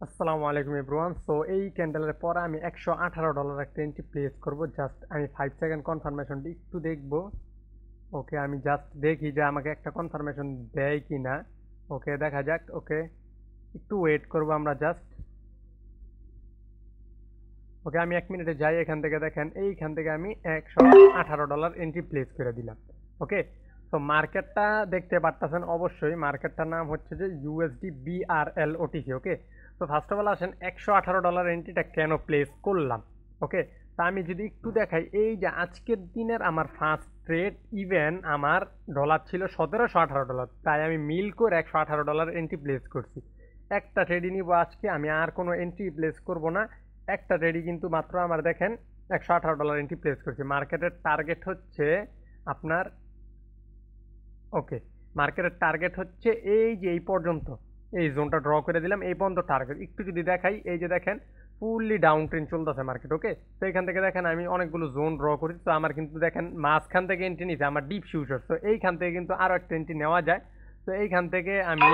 আসসালামু আলাইকুম everyone. So এই ক্যান্ডেলের পরে আমি $118 একটা এন্ট্রি প্লেস করব। জাস্ট আমি 5 সেকেন্ড কনফার্মেশনটি একটু দেখব। ওকে, আমি জাস্ট দেখি যে আমাকে একটা কনফার্মেশন দেয় কি না। ওকে, দেখা যাক। ওকে, একটু ওয়েট করব আমরা জাস্ট। ওকে, আমি 1 মিনিটে যাই। এখান থেকে দেখেন, এইখান থেকে আমি $118 এন্ট্রি প্লেস করে দিলাম। ওকে, তো মার্কেটটা দেখতে পারতেছেন অবশ্যই। মার্কেটটার নাম হচ্ছে যে ইউএসডি বিআরএল ওটিসি। ওকে, তো ফার্স্ট অফ অল আসেন $118 এন্ট্রিটা কেন প্লেস করলাম। ওকে, তা আমি যদি একটু দেখাই, এই যে আজকের দিনের আমার ফার্স্ট ট্রেড ইভেন আমার ডলার ছিল $1718, তাই আমি মিল করে $118 এন্ট্রি প্লেস করছি। একটা ট্রেডই নিব আজকে, আমি আর কোনো এন্ট্রি প্লেস করব না। একটা ট্রেডই কিন্তু মাত্র আমার দেখেন $118 এন্ট্রি প্লেস করছি। মার্কেটের টার্গেট হচ্ছে আপনার, ওকে, মার্কেটের টার্গেট হচ্ছে এই যে এই পর্যন্ত, এই জোনটা ড্র করে দিলাম, এই পর্যন্ত টার্গেট। একটু যদি দেখাই, এই যে দেখেন ফুললি ডাউন ট্রেন্ড চলতেছে মার্কেট। ওকে, তো এখান থেকে দেখেন আমি অনেকগুলো জোন ড্র করি। তো আমার কিন্তু দেখেন মাঝখান থেকে এন্ট্রি নিচ্ছে আমার ডিপ ফিউচার। তো এইখান থেকে কিন্তু আরও একটা এন্ট্রি নেওয়া যায়। তো এইখান থেকে আমি